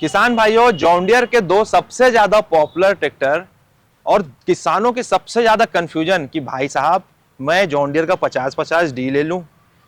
किसान भाइयों, John Deere के दो सबसे ज्यादा पॉपुलर ट्रैक्टर और किसानों के सबसे ज्यादा कंफ्यूजन कि भाई साहब मैं जॉन डियर का 50-50 डी ले लूं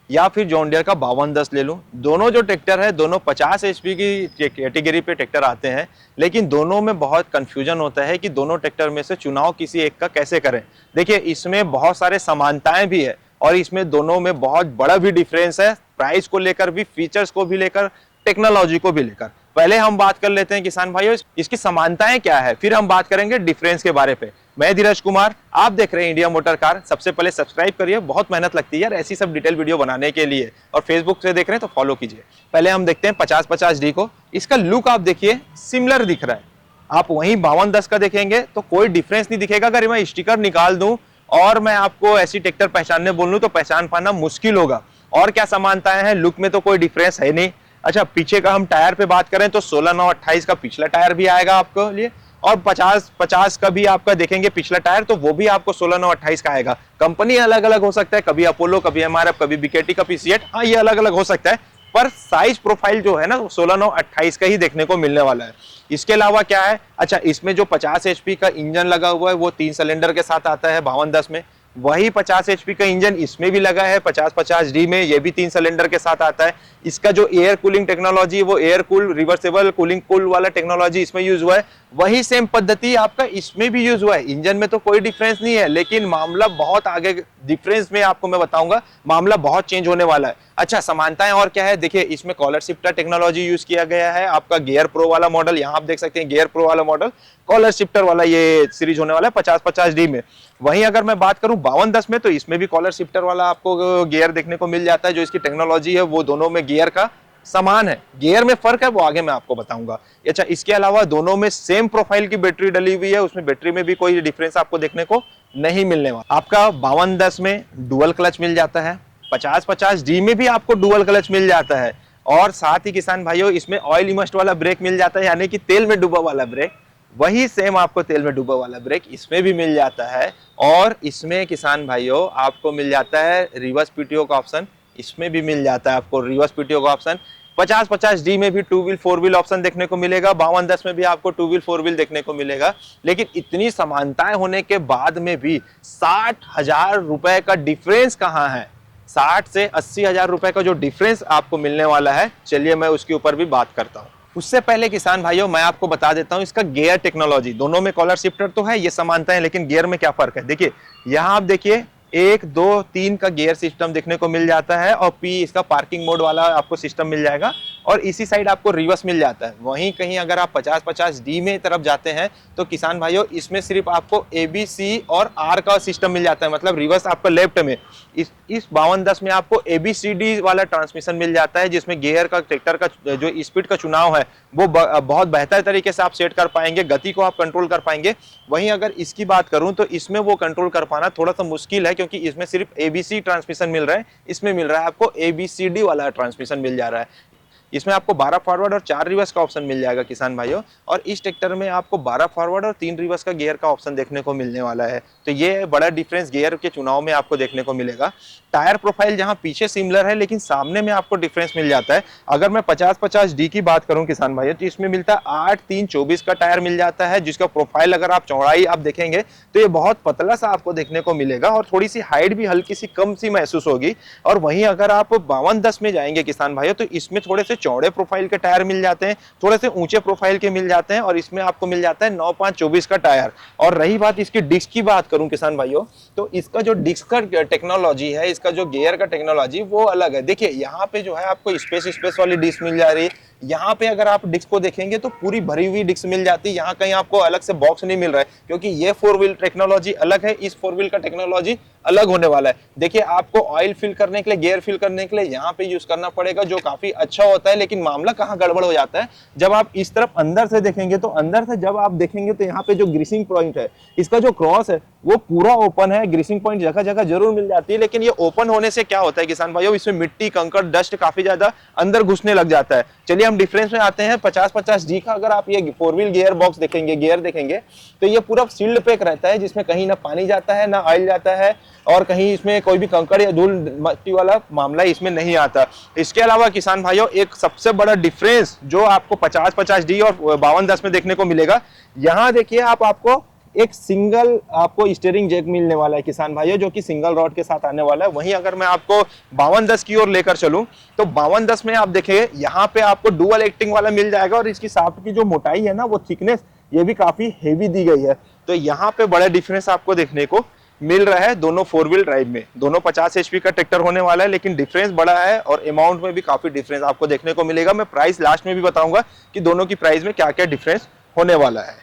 या फिर जॉन डियर का 5210 ले लूं। दोनों जो ट्रैक्टर है दोनों 50 एचपी की कैटेगरी पे ट्रैक्टर आते हैं, लेकिन दोनों में बहुत कंफ्यूजन होता है कि दोनों ट्रैक्टर में से चुनाव किसी एक का कैसे करें। देखिए, इसमें बहुत सारे समानताएं भी है और इसमें दोनों में बहुत बड़ा भी डिफरेंस है, प्राइस को लेकर भी, फीचर्स को भी लेकर, टेक्नोलॉजी को भी लेकर। पहले हम बात कर लेते हैं किसान भाइयों इसकी समानताएं क्या है, फिर हम बात करेंगे डिफरेंस के बारे पे। मैं धीरज कुमार, आप देख रहे हैं इंडिया मोटर कार। सबसे पहले सब्सक्राइब करिए, बहुत मेहनत लगती है यार ऐसी सब डिटेल वीडियो बनाने के लिए, और फेसबुक से देख रहे हैं तो फॉलो कीजिए। पहले हम देखते हैं 50-50 डी को। इसका लुक आप देखिए सिमिलर दिख रहा है। आप वहीं 5210 का देखेंगे तो कोई डिफरेंस नहीं दिखेगा। अगर मैं स्टिकर निकाल दूं और मैं आपको ऐसी ट्रैक्टर पहचानने बोलूं तो पहचान पाना मुश्किल होगा। और क्या समानताएं हैं, लुक में तो कोई डिफरेंस है नहीं। अच्छा, पीछे का हम टायर पे बात करें तो 16/9/28 का पिछला टायर भी आएगा आपको लिए, और 50-50 का भी आपका देखेंगे पिछला टायर तो वो भी आपको 16/9/28 का आएगा। कंपनी अलग अलग हो सकता है, कभी अपोलो, कभी एमआरएफ, कभी बीकेटी, कभी सीएट, हाँ ये अलग अलग हो सकता है, पर साइज प्रोफाइल जो है ना 16/9/28 का ही देखने को मिलने वाला है। इसके अलावा क्या है, अच्छा इसमें जो 50 एचपी का इंजन लगा हुआ है वो 3 सिलेंडर के साथ आता है 5210 में। वही 50 एचपी का इंजन इसमें भी लगा है 50-50 डी में, ये भी 3 सिलेंडर के साथ आता है। इसका जो एयर कूलिंग टेक्नोलॉजी, वो air cool reversible cooling cool वाला टेक्नोलॉजी इसमें यूज हुआ है। वही सेम पद्धति आपका इसमें भी यूज हुआ है। इंजन में तो कोई डिफरेंस नहीं है, लेकिन मामला बहुत आगे, डिफरेंस में आपको मैं बताऊंगा, मामला बहुत चेंज होने वाला है। अच्छा, समानताएं और क्या है, देखिए इसमें कॉलर शिफ्टर टेक्नोलॉजी यूज किया गया है। आपका गियर प्रो वाला मॉडल, यहाँ आप देख सकते हैं गियर प्रो वाला मॉडल, कॉलर शिफ्टर वाला ये सीरीज होने वाला है 50-50 डी में। वहीं अगर मैं बात करूं 5210 में तो इसमें भी कॉलर शिफ्टर वाला आपको गियर देखने को मिल जाता है। जो इसकी टेक्नोलॉजी है वो दोनों में गियर का समान है, गियर में फर्क है वो आगे मैं आपको बताऊंगा। अच्छा, इसके अलावा दोनों में सेम प्रोफाइल की बैटरी डली हुई है, उसमें बैटरी में भी कोई डिफरेंस आपको देखने को नहीं मिलने वाला। आपका 5210 में डुअल क्लच मिल जाता है, 50-50 डी में भी आपको डुअल क्लच मिल जाता है, और साथ ही किसान भाइयों इसमें ऑयल इमर्स्ड वाला ब्रेक मिल जाता है, यानी कि तेल में डूबा वाला ब्रेक। वही सेम आपको तेल में डूबा वाला ब्रेक इसमें भी मिल जाता है। और इसमें किसान भाइयों आपको मिल जाता है रिवर्स पीटीओ का ऑप्शन, इसमें भी मिल जाता है आपको रिवर्स पीटीओ का ऑप्शन। 50-50 डी में भी 2 व्हील 4 व्हील ऑप्शन देखने को मिलेगा, 5210 में भी आपको 2 व्हील 4 व्हील देखने को मिलेगा। लेकिन इतनी समानताएं होने के बाद में भी 60,000 रुपए का डिफरेंस कहां है, 60 से 80,000 रुपए का जो डिफरेंस आपको मिलने वाला है, चलिए मैं उसके ऊपर भी बात करता हूं। उससे पहले किसान भाइयों मैं आपको बता देता हूं इसका गियर टेक्नोलॉजी। दोनों में कॉलर शिफ्टर तो है, ये समानता है, लेकिन गियर में क्या फर्क है देखिए। यहां आप देखिए 1, 2, 3 का गियर सिस्टम देखने को मिल जाता है, और पी इसका पार्किंग मोड वाला आपको सिस्टम मिल जाएगा, और इसी साइड आपको रिवर्स मिल जाता है। वहीं कहीं अगर आप 50-50 डी में तरफ जाते हैं तो किसान भाइयों इसमें सिर्फ आपको ABC और R का सिस्टम मिल जाता है, मतलब रिवर्स आपका लेफ्ट में। इस 5210 में आपको ABCD वाला ट्रांसमिशन मिल जाता है, जिसमें गियर का, ट्रैक्टर का जो स्पीड का चुनाव है वो बहुत बेहतर तरीके से आप सेट कर पाएंगे, गति को आप कंट्रोल कर पाएंगे। वहीं अगर इसकी बात करूं तो इसमें वो कंट्रोल कर पाना थोड़ा सा मुश्किल है, क्योंकि इसमें सिर्फ ABC ट्रांसमिशन मिल रहा है, इसमें मिल रहा है आपको ABCD वाला ट्रांसमिशन मिल जा रहा है। इसमें आपको 12 फॉरवर्ड और 4 रिवर्स का ऑप्शन मिल जाएगा किसान भाइयों, और इस ट्रैक्टर में आपको 12 फॉरवर्ड और 3 रिवर्स का गियर का ऑप्शन देखने को मिलने वाला है। तो ये बड़ा डिफरेंस गियर के चुनाव में आपको देखने को मिलेगा। टायर प्रोफाइल जहां पीछे सिमिलर है, लेकिन सामने में आपको डिफरेंस मिल जाता है। अगर मैं 50-50 डी की बात करूं किसान भाइयों तो इसमें मिलता है 8-3-24 का टायर मिल जाता है, जिसका प्रोफाइल अगर आप चौड़ाई आप देखेंगे तो ये बहुत पतला सा आपको देखने को मिलेगा, और थोड़ी सी हाइट भी हल्की सी कम सी महसूस होगी। और वहीं अगर आप 5210 में जाएंगे किसान भाइयों तो इसमें थोड़े से चौड़े प्रोफाइल के टायर मिल जाते हैं, थोड़े से ऊंचे प्रोफाइल के मिल जाते हैं, और इसमें आपको मिल जाता है 9-5-24 का टायर। और रही बात इसकी डिस्क की बात करूं किसान भाइयों तो इसका जो डिस्क का टेक्नोलॉजी है, इसका जो गियर का टेक्नोलॉजी वो अलग है। देखिए यहाँ पे जो है आपको स्पेस वाली डिस्क मिल जा रही है। यहाँ पे अगर आप डिस्क को देखेंगे तो पूरी भरी हुई डिस्क मिल जाती है, यहाँ कहीं आपको अलग से बॉक्स नहीं मिल रहा है, क्योंकि ये 4 व्हील टेक्नोलॉजी अलग है, इस 4 व्हील का टेक्नोलॉजी अलग होने वाला है। देखिए आपको ऑयल फिल करने के लिए, गियर फिल करने के लिए यहाँ पे यूज करना पड़ेगा, जो काफी अच्छा होता है। लेकिन मामला कहाँ गड़बड़ हो जाता है, जब आप इस तरफ अंदर से देखेंगे तो अंदर से जब आप देखेंगे तो यहाँ पे जो ग्रीसिंग पॉइंट है, इसका जो क्रॉस है वो पूरा ओपन है, ग्रीसिंग पॉइंट जगह जगह जरूर मिल जाती है, लेकिन ये ओपन होने से क्या होता है किसान भाइयों, इसमें मिट्टी कंकड़ डस्ट काफी ज्यादा अंदर घुसने लग जाता है। चलिए हम डिफरेंस में आते हैं। 50-50D का अगर आप ये 4 व्हील गियर बॉक्स देखेंगे, गियर देखेंगे, तो ये पूरा सील्ड पैक रहता है, जिसमें कहीं ना पानी जाता है ना ऑयल जाता है, और कहीं इसमें कोई भी कंकड़ या धूल मट्टी वाला मामला इसमें नहीं आता। इसके अलावा किसान भाइयों एक सबसे बड़ा डिफरेंस जो आपको 50-50D और 5210 में देखने को मिलेगा, यहाँ देखिए आपको एक सिंगल आपको स्टीयरिंग जैक मिलने वाला है किसान भाइयों, जो कि सिंगल रॉड के साथ आने वाला है। वहीं अगर मैं आपको 5210 की ओर लेकर चलूं तो 5210 में आप देखें यहाँ पे आपको डुअल एक्टिंग वाला मिल जाएगा, और इसकी शाफ्ट की जो मोटाई है ना, वो थिकनेस ये भी काफी हेवी दी गई है। तो यहाँ पे बड़ा डिफरेंस आपको देखने को मिल रहा है दोनों 4 व्हील ड्राइव में। दोनों 50 HP का ट्रैक्टर होने वाला है, लेकिन डिफरेंस बड़ा है और अमाउंट में भी काफी डिफरेंस आपको देखने को मिलेगा। मैं प्राइस लास्ट में भी बताऊंगा कि दोनों की प्राइस में क्या क्या डिफरेंस होने वाला है।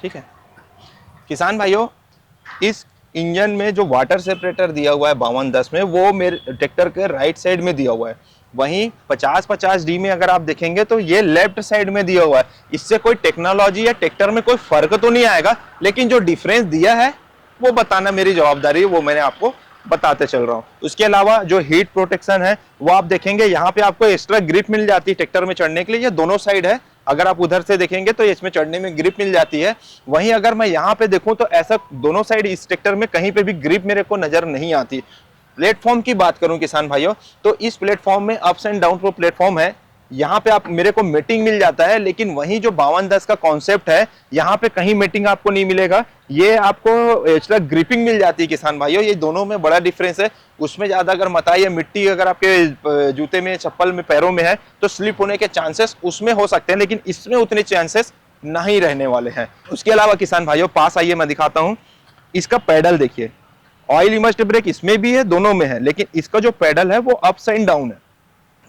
ठीक है किसान भाइयों, इस इंजन में जो वाटर सेपरेटर दिया हुआ है 5210 में, वो मेरे ट्रैक्टर के राइट साइड में दिया हुआ है। वहीं 50-50D में अगर आप देखेंगे तो ये लेफ्ट साइड में दिया हुआ है। इससे कोई टेक्नोलॉजी या ट्रैक्टर में कोई फर्क तो नहीं आएगा, लेकिन जो डिफरेंस दिया है वो बताना मेरी जवाबदारी है, वो मैंने आपको बताते चल रहा हूँ। उसके अलावा जो हीट प्रोटेक्शन है वो आप देखेंगे, यहाँ पे आपको एक्स्ट्रा ग्रिप मिल जाती है ट्रैक्टर में चढ़ने के लिए। ये दोनों साइड है, अगर आप उधर से देखेंगे तो इसमें चढ़ने में ग्रिप मिल जाती है। वहीं अगर मैं यहाँ पे देखूं तो ऐसा दोनों साइड इस ट्रैक्टर में कहीं पे भी ग्रिप मेरे को नजर नहीं आती। प्लेटफॉर्म की बात करूं किसान भाइयों, तो इस प्लेटफॉर्म में अप्स एंड डाउन प्लेटफॉर्म है, यहाँ पे आप मेरे को मीटिंग मिल जाता है। लेकिन वहीं जो 5210 का कॉन्सेप्ट है, यहाँ पे कहीं मीटिंग आपको नहीं मिलेगा, ये आपको एक्स्ट्रा ग्रिपिंग मिल जाती है किसान भाइयों। ये दोनों में बड़ा डिफरेंस है। उसमें ज्यादा अगर मताई या मिट्टी अगर आपके जूते में, चप्पल में, पैरों में है तो स्लिप होने के चांसेस उसमें हो सकते हैं, लेकिन इसमें उतने चांसेस नहीं रहने वाले हैं। उसके अलावा किसान भाइयों पास आइए, मैं दिखाता हूँ। इसका पैडल देखिए, ऑयल इमर्स्ड ब्रेक इसमें भी है, दोनों में है, लेकिन इसका जो पैडल है वो अप्स एंड डाउन है,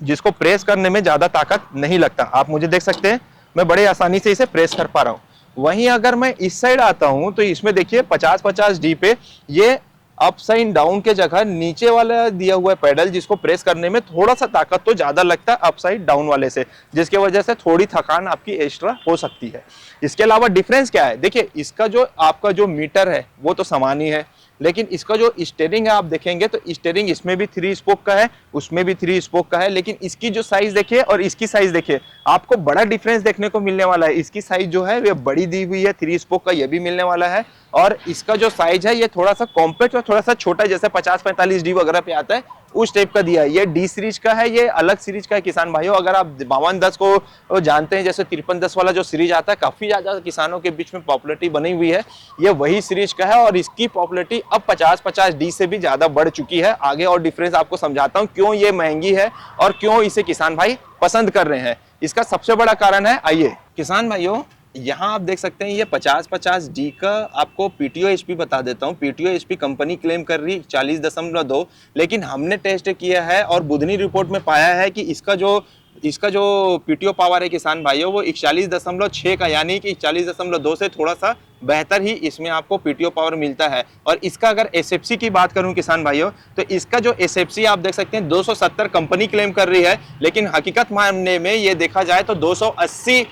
जिसको प्रेस करने में ज्यादा ताकत नहीं लगता। आप मुझे देख सकते हैं, मैं बड़े आसानी से इसे प्रेस कर पा रहा हूं। वहीं अगर मैं इस साइड आता हूं तो इसमें देखिए 50-50D पे ये अप साइड डाउन के जगह नीचे वाला दिया हुआ है पैडल, जिसको प्रेस करने में थोड़ा सा ताकत तो ज्यादा लगता है अप साइड डाउन वाले से, जिसके वजह से थोड़ी थकान आपकी एक्स्ट्रा हो सकती है। इसके अलावा डिफरेंस क्या है, देखिए इसका जो आपका जो मीटर है वो तो समान ही है, लेकिन इसका जो स्टीयरिंग है आप देखेंगे तो स्टीयरिंग इसमें भी 3 स्पोक का है, उसमें भी 3 स्पोक का है, लेकिन इसकी जो साइज देखिए और इसकी साइज देखिए, आपको बड़ा डिफरेंस देखने को मिलने वाला है। इसकी साइज जो है ये बड़ी दी हुई है, 3 स्पोक का ये भी मिलने वाला है, और इसका जो साइज है ये थोड़ा सा कॉम्पैक्ट और थोड़ा सा छोटा, जैसे 50-45D वगैरह पे आता है उस टाइप का दिया है। ये डी सीरीज का है, ये अलग सीरीज का है किसान भाइयों। अगर आप 5210 को जानते हैं, जैसे 5310 वाला जो सीरीज आता है, काफी ज्यादा किसानों के बीच में पॉपुलरिटी बनी हुई है, ये वही सीरीज का है, और इसकी पॉपुलरिटी अब 50-50D से भी ज्यादा बढ़ चुकी है। आगे और डिफरेंस आपको समझाता हूँ क्यों ये महंगी है और क्यों इसे किसान भाई पसंद कर रहे हैं। इसका सबसे बड़ा कारण है, आइए किसान भाइयों, यहाँ आप देख सकते हैं ये 50-50D का आपको PTO HP बता देता हूँ। PTO HP कंपनी क्लेम कर रही 40.2, लेकिन हमने टेस्ट किया है और बुधनी रिपोर्ट में पाया है कि इसका जो PTO पावर है किसान भाइयों वो 41.6 का, यानी कि 41.2 से थोड़ा सा बेहतर ही इसमें आपको PTO पावर मिलता है। और इसका अगर SFC की बात करूं किसान भाइयों, तो इसका जो SFC आप देख सकते हैं 270 कंपनी क्लेम कर रही है, लेकिन हकीकत मामले में ये देखा जाए तो 280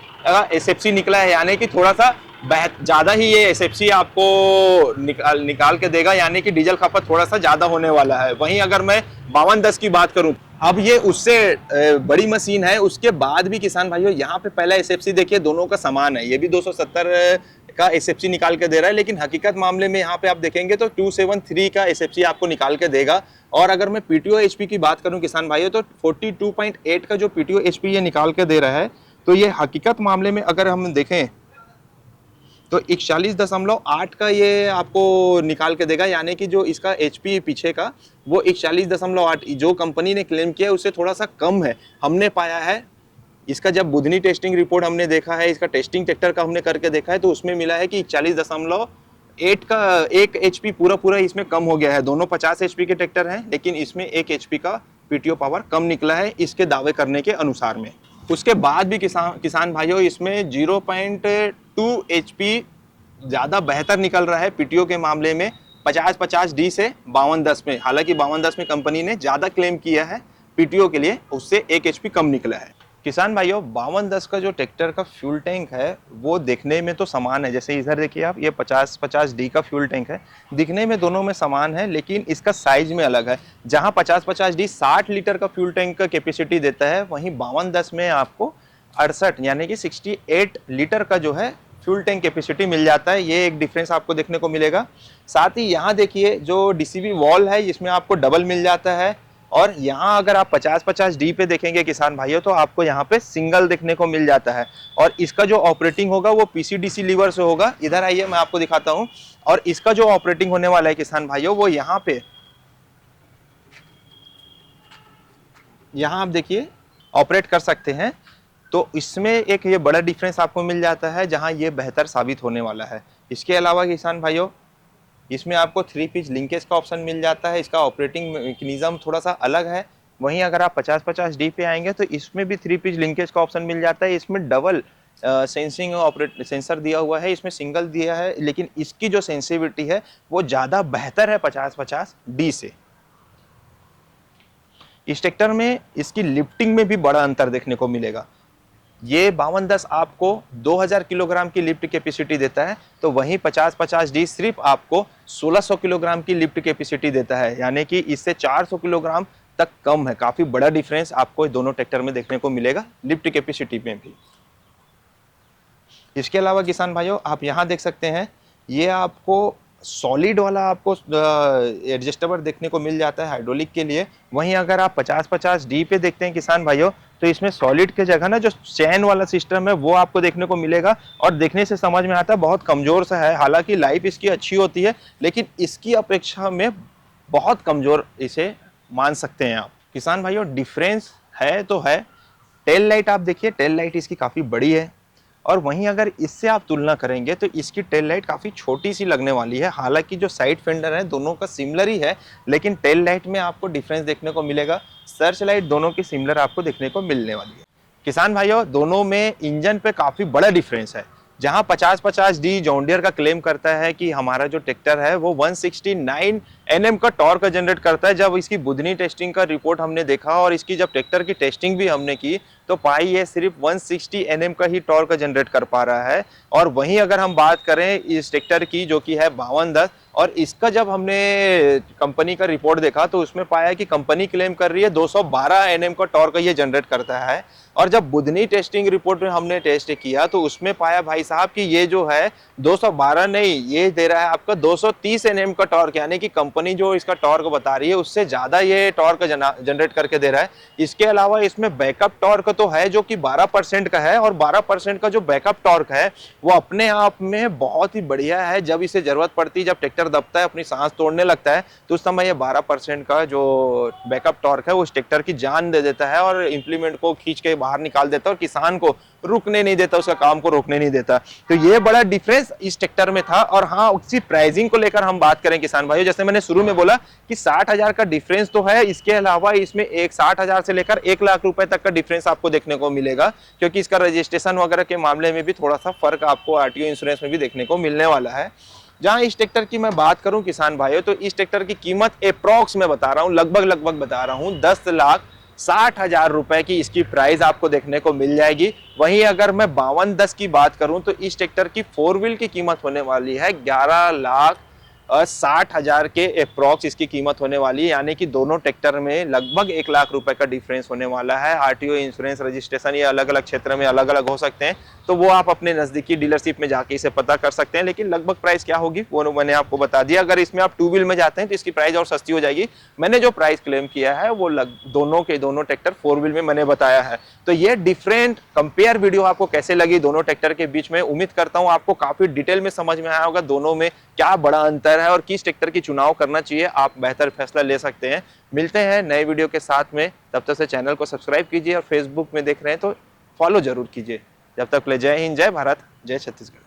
SFC निकला है, यानी कि थोड़ा सा ज्यादा ही ये SFC आपको निकाल के देगा, यानी कि डीजल खपत थोड़ा सा ज्यादा होने वाला है। वहीं अगर मैं 5210 की बात करूं, अब ये उससे बड़ी मशीन है, उसके बाद भी किसान भाइयों यहाँ पे पहला SFC देखिए दोनों का समान है, ये भी 270 का SFC निकाल के दे रहा है, लेकिन हकीकत मामले में यहाँ पे आप देखेंगे तो 273 का SFC आपको निकाल के देगा। और अगर मैं PTO HP की बात करूं किसान भाइयों, तो 42.8 का जो PTO HP ये निकाल के दे रहा है, तो ये हकीकत मामले में अगर हम देखें तो 41.8 का ये आपको निकाल के देगा, यानी कि जो इसका HP पीछे का वो 41.8 जो कंपनी ने क्लेम किया है उससे थोड़ा सा कम है। हमने पाया है इसका, जब बुधनी टेस्टिंग रिपोर्ट हमने देखा है, इसका टेस्टिंग ट्रैक्टर का हमने करके देखा है, तो उसमें मिला है कि 41.8 का 1 HP पूरा इसमें कम हो गया है। दोनों 50 HP के ट्रैक्टर हैं, लेकिन इसमें 1 HP का PTO पावर कम निकला है इसके दावे करने के अनुसार में। उसके बाद भी किसान भाइयों इसमें 0.2 HP ज़्यादा बेहतर निकल रहा है PTO के मामले में 50-50D से 5210 में। हालांकि 5210 में कंपनी ने ज़्यादा क्लेम किया है PTO के लिए, उससे 1 HP कम निकला है। किसान भाइयों 5210 का जो ट्रैक्टर का फ्यूल टैंक है वो देखने में तो समान है, जैसे इधर देखिए आप, ये 50-50 डी का फ्यूल टैंक है, दिखने में दोनों में समान है, लेकिन इसका साइज में अलग है। जहां 50-50 डी 60 लीटर का फ्यूल टैंक का कैपेसिटी देता है, वहीं 5210 में आपको 68 यानी कि 68 लीटर का जो है फ्यूल टैंक कैपेसिटी मिल जाता है। ये एक डिफरेंस आपको देखने को मिलेगा। साथ ही यहाँ देखिए जो डीसीबी वॉल है इसमें आपको डबल मिल जाता है, और यहाँ अगर आप 50-50 डी पे देखेंगे किसान भाइयों तो आपको यहाँ पे सिंगल देखने को मिल जाता है। और इसका जो ऑपरेटिंग होगा वो पीसीडीसी लीवर से होगा। इधर आइए मैं आपको दिखाता हूँ। और इसका जो ऑपरेटिंग होने वाला है किसान भाइयों वो यहाँ पे, यहाँ आप देखिए ऑपरेट कर सकते हैं। तो इसमें एक ये बड़ा डिफरेंस आपको मिल जाता है जहाँ ये बेहतर साबित होने वाला है। इसके अलावा किसान भाइयों इसमें आपको 3 पिच लिंकेज का ऑप्शन मिल जाता है। इसका ऑपरेटिंग मैकेनिज्म थोड़ा सा अलग है। वहीं अगर आप 50-50 डी पे आएंगे तो इसमें भी 3 पिच लिंकेज का ऑप्शन मिल जाता है। इसमें डबल सेंसिंग ऑपरेट सेंसर दिया हुआ है, इसमें सिंगल दिया है, लेकिन इसकी जो सेंसिटिविटी है वो ज़्यादा बेहतर है 50-50 डी से। इस ट्रैक्टर में इसकी लिफ्टिंग में भी बड़ा अंतर देखने को मिलेगा। ये 5210 आपको 2000 किलोग्राम की लिफ्ट कैपेसिटी देता है, तो वहीं 50-50 डी सिर्फ आपको 1600 किलोग्राम की लिफ्ट कैपेसिटी देता है, यानी कि इससे 400 किलोग्राम तक कम है। काफी बड़ा डिफरेंस आपको दोनों ट्रैक्टर में देखने को मिलेगा लिफ्ट कैपेसिटी में भी। इसके अलावा किसान भाइयों आप यहाँ देख सकते हैं, ये आपको सॉलिड वाला आपको एडजस्टेबल देखने को मिल जाता है हाइड्रोलिक के लिए। वहीं अगर आप 50-50 डी पे देखते हैं किसान भाइयों तो इसमें सॉलिड के जगह ना जो चैन वाला सिस्टम है वो आपको देखने को मिलेगा, और देखने से समझ में आता है बहुत कमजोर सा है। हालांकि लाइफ इसकी अच्छी होती है, लेकिन इसकी अपेक्षा में बहुत कमजोर इसे मान सकते हैं आप। किसान भाइयों डिफरेंस है तो है। टेल लाइट आप देखिए, टेल लाइट इसकी काफी बड़ी है, और वहीं अगर इससे आप तुलना करेंगे तो इसकी टेल लाइट काफ़ी छोटी सी लगने वाली है। हालांकि जो साइड फेंडर है दोनों का सिमिलर ही है, लेकिन टेल लाइट में आपको डिफरेंस देखने को मिलेगा। सर्च लाइट दोनों की सिमिलर आपको देखने को मिलने वाली है। किसान भाइयों दोनों में इंजन पे काफ़ी बड़ा डिफरेंस है। जहां 50-50 डी जॉन डियर का क्लेम करता है कि हमारा जो ट्रैक्टर है वो 169 एनएम का टॉर्क जनरेट करता है, जब इसकी बुधनी टेस्टिंग का रिपोर्ट हमने देखा और इसकी जब ट्रैक्टर की टेस्टिंग भी हमने की तो पाई ये सिर्फ 160 एनएम का ही टॉर्क जनरेट कर पा रहा है। और वहीं अगर हम बात करें इस ट्रैक्टर की जो कि है 5210, और इसका जब हमने कंपनी का रिपोर्ट देखा तो उसमें पाया कि कंपनी क्लेम कर रही है 212 एनएम का टॉर्क ये जनरेट करता है, और जब बुधनी टेस्टिंग रिपोर्ट में हमने टेस्ट किया तो उसमें पाया भाई साहब कि ये जो है 212 नहीं, ये दे रहा है आपका 230 एनएम का टॉर्क, यानी कि कंपनी जो इसका टॉर्क बता रही है उससे ज्यादा ये टॉर्क जनरेट करके दे रहा है। इसके अलावा इसमें बैकअप टॉर्क तो है जो कि 12% का है, और 12% का जो बैकअप टॉर्क है वो अपने आप में बहुत ही बढ़िया है। जब इसे जरूरत पड़ती है, जब ट्रैक्टर दबता है, अपनी सांस तोड़ने लगता है, तो उस समय ये 12% का जो बैकअप टॉर्क है उस ट्रैक्टर की जान दे देता है और इंप्लीमेंट को खींच के बाहर निकाल देता है और किसान को रुकने नहीं देता, उसका काम को रोकने नहीं देता। तो ये बड़ा डिफरेंस इस ट्रैक्टर में था। और हाँ, उसी प्राइसिंग को लेकर हम बात करें किसान भाइयों, जैसे मैंने शुरू में बोला कि 60,000 का डिफरेंस तो है, इसके अलावा इसमें एक 60,000 से लेकर 1 लाख रुपए तक का डिफरेंस आपको देखने को मिलेगा, क्योंकि इसका रजिस्ट्रेशन वगैरह के मामले में भी थोड़ा सा फर्क आपको आरटीओ इंश्योरेंस में भी देखने को मिलने वाला है। जहां इस ट्रैक्टर की मैं बात करूं किसान भाइयों तो इस ट्रैक्टर की कीमत अप्रॉक्स में बता रहा हूं, लगभग बता रहा हूं 10,60,000 रुपए की इसकी प्राइस आपको देखने को मिल जाएगी। वहीं अगर मैं 5210 की बात करूं तो इस ट्रैक्टर की 4 व्हील की कीमत होने वाली है 11,60,000 के अप्रॉक्स इसकी कीमत होने वाली है, यानी कि दोनों ट्रैक्टर में लगभग 1 लाख रुपए का डिफरेंस होने वाला है। आरटीओ इंश्योरेंस रजिस्ट्रेशन ये अलग अलग क्षेत्र में अलग अलग हो सकते हैं, तो वो आप अपने नजदीकी डीलरशिप में जाके इसे पता कर सकते हैं। लेकिन लगभग प्राइस क्या होगी वो मैंने आपको बता दिया। अगर इसमें आप 2 व्हील में जाते हैं तो इसकी प्राइस और सस्ती हो जाएगी। मैंने जो प्राइस क्लेम किया है वो दोनों के दोनों ट्रैक्टर 4 व्हील में मैंने बताया है। तो ये डिफरेंट कंपेयर वीडियो आपको कैसे लगी दोनों ट्रैक्टर के बीच में, उम्मीद करता हूं आपको काफी डिटेल में समझ में आया होगा दोनों में क्या बड़ा अंतर है और किस ट्रैक्टर की चुनाव करना चाहिए, आप बेहतर फैसला ले सकते हैं। मिलते हैं नए वीडियो के साथ में, तब तक से चैनल को सब्सक्राइब कीजिए और फेसबुक में देख रहे हैं तो फॉलो जरूर कीजिए। जब तक ले जय हिंद, जय भारत, जय छत्तीसगढ़।